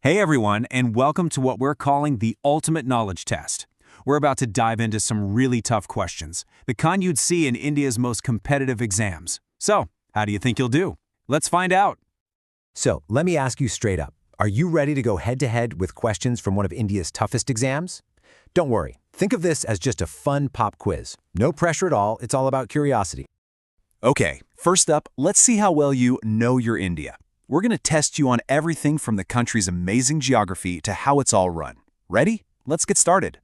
Hey everyone, and welcome to what we're calling the Ultimate Knowledge Test. We're about to dive into some really tough questions, the kind you'd see in India's most competitive exams. So, how do you think you'll do? Let's find out. So, let me ask you straight up. Are you ready to go head-to-head with questions from one of India's toughest exams? Don't worry. Think of this as just a fun pop quiz. No pressure at all. It's all about curiosity. Okay, first up, let's see how well you know your India. We're going to test you on everything from the country's amazing geography to how it's all run. Ready? Let's get started.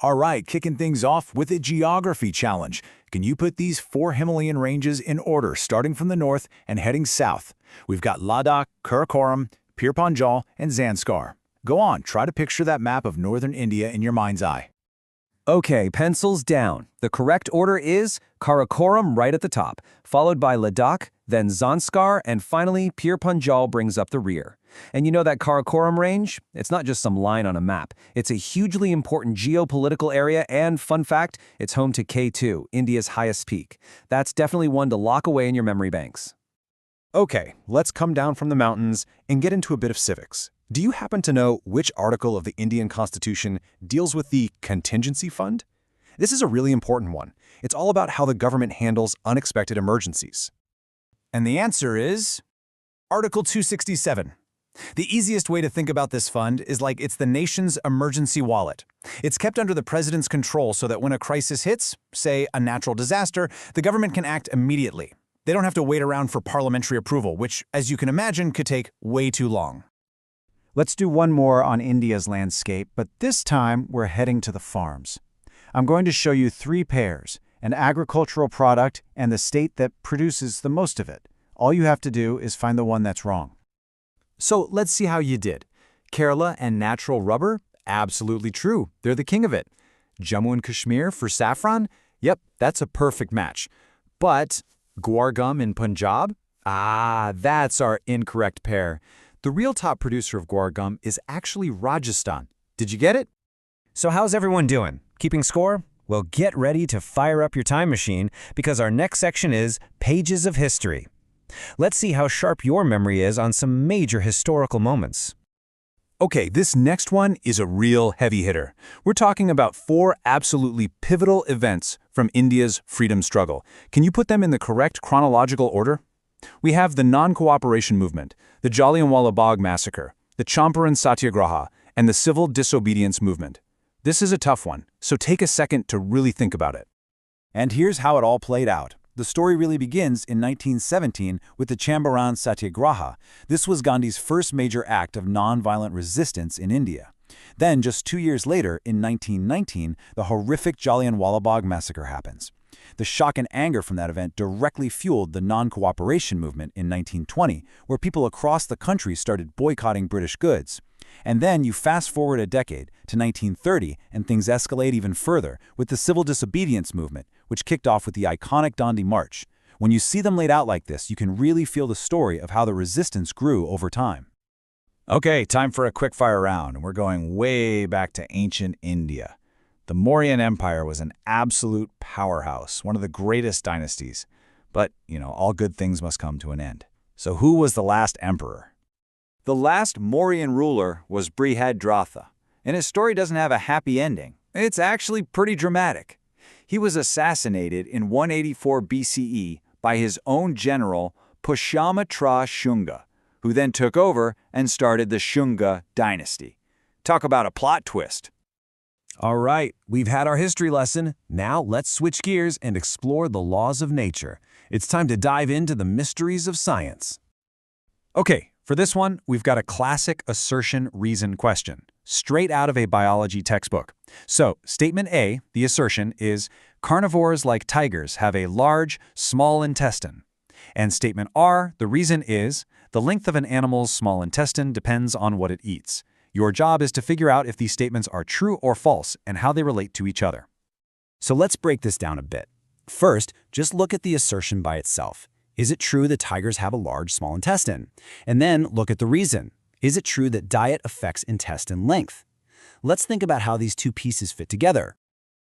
All right, kicking things off with a geography challenge. Can you put these 4 Himalayan ranges in order, starting from the north and heading south? We've got Ladakh, Karakoram, Pir Panjal, and Zanskar. Go on, try to picture that map of northern India in your mind's eye. Okay, pencils down. The correct order is Karakoram right at the top, followed by Ladakh, then Zanskar, and finally Pir Panjal brings up the rear. And you know that Karakoram range? It's not just some line on a map. It's a hugely important geopolitical area and, fun fact, it's home to K2, India's highest peak. That's definitely one to lock away in your memory banks. Okay, let's come down from the mountains and get into a bit of civics. Do you happen to know which article of the Indian Constitution deals with the contingency fund? This is a really important one. It's all about how the government handles unexpected emergencies. And the answer is Article 267. The easiest way to think about this fund is like it's the nation's emergency wallet. It's kept under the president's control so that when a crisis hits, say a natural disaster, the government can act immediately. They don't have to wait around for parliamentary approval, which, as you can imagine, could take way too long. Let's do one more on India's landscape, but this time we're heading to the farms. I'm going to show you 3 pairs, an agricultural product and the state that produces the most of it. All you have to do is find the one that's wrong. So let's see how you did. Kerala and natural rubber? Absolutely true. They're the king of it. Jammu and Kashmir for saffron? Yep, that's a perfect match. But guar gum in Punjab? That's our incorrect pair. The real top producer of guar gum is actually Rajasthan. Did you get it? So how's everyone doing? Keeping score? Well, get ready to fire up your time machine because our next section is Pages of History. Let's see how sharp your memory is on some major historical moments. Okay, this next one is a real heavy hitter. We're talking about 4 absolutely pivotal events from India's freedom struggle. Can you put them in the correct chronological order? We have the non-cooperation movement, the Jallianwala Bagh massacre, the Champaran Satyagraha, and the civil disobedience movement. This is a tough one, so take a second to really think about it. And here's how it all played out. The story really begins in 1917 with the Champaran Satyagraha. This was Gandhi's first major act of non-violent resistance in India. Then, just 2 years later, in 1919, the horrific Jallianwala Bagh massacre happens. The shock and anger from that event directly fueled the non-cooperation movement in 1920, where people across the country started boycotting British goods. And then you fast forward a decade to 1930, and things escalate even further with the civil disobedience movement, which kicked off with the iconic Dandi March. When you see them laid out like this, you can really feel the story of how the resistance grew over time. Okay, time for a quick-fire round, and we're going way back to ancient India. The Mauryan Empire was an absolute powerhouse, one of the greatest dynasties. But, all good things must come to an end. So who was the last emperor? The last Mauryan ruler was Brihadratha, and his story doesn't have a happy ending. It's actually pretty dramatic. He was assassinated in 184 BCE by his own general Pushyamitra Shunga, who then took over and started the Shunga dynasty. Talk about a plot twist. All right, we've had our history lesson. Now let's switch gears and explore the laws of nature. It's time to dive into the mysteries of science. Okay, for this one, we've got a classic assertion-reason question, straight out of a biology textbook. So, statement A, the assertion, is carnivores like tigers have a large, small intestine. And statement R, the reason is the length of an animal's small intestine depends on what it eats. Your job is to figure out if these statements are true or false and how they relate to each other. So let's break this down a bit. First, just look at the assertion by itself. Is it true that tigers have a large small intestine? And then look at the reason. Is it true that diet affects intestine length? Let's think about how these two pieces fit together.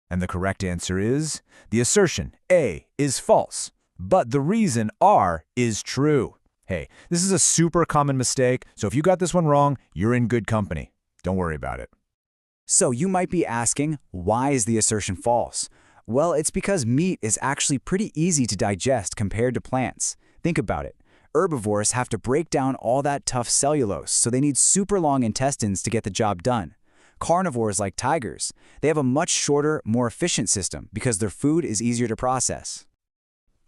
And the correct answer is, the assertion A is false, but the reason R is true. Hey, this is a super common mistake, so if you got this one wrong, you're in good company. Don't worry about it. So you might be asking, why is the assertion false? Well, it's because meat is actually pretty easy to digest compared to plants. Think about it. Herbivores have to break down all that tough cellulose, so they need super long intestines to get the job done. Carnivores like tigers, they have a much shorter, more efficient system because their food is easier to process.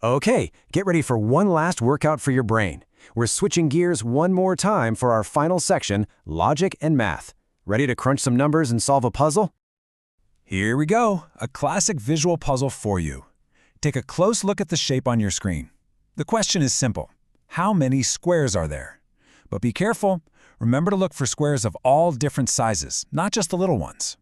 Okay, get ready for one last workout for your brain. We're switching gears one more time for our final section, logic and math. Ready to crunch some numbers and solve a puzzle? Here we go, a classic visual puzzle for you. Take a close look at the shape on your screen. The question is simple. How many squares are there? But be careful. Remember to look for squares of all different sizes, not just the little ones.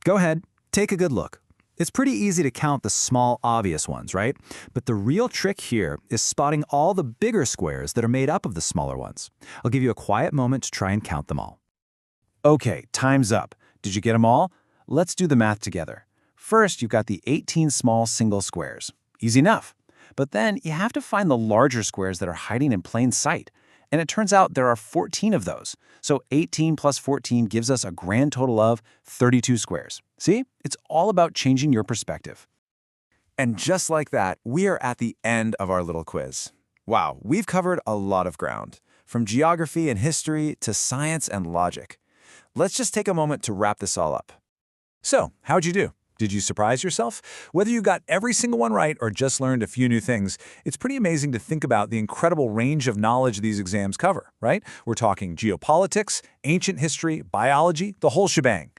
Go ahead, take a good look. It's pretty easy to count the small, obvious ones, right? But the real trick here is spotting all the bigger squares that are made up of the smaller ones. I'll give you a quiet moment to try and count them all. Okay, time's up. Did you get them all? Let's do the math together. First, you've got the 18 small single squares. Easy enough. But then you have to find the larger squares that are hiding in plain sight. And it turns out there are 14 of those. So 18 plus 14 gives us a grand total of 32 squares. See? It's all about changing your perspective. And just like that, we are at the end of our little quiz. Wow, we've covered a lot of ground, from geography and history to science and logic. Let's just take a moment to wrap this all up. So, how'd you do? Did you surprise yourself? Whether you got every single one right or just learned a few new things, it's pretty amazing to think about the incredible range of knowledge these exams cover, right? We're talking geopolitics, ancient history, biology, the whole shebang.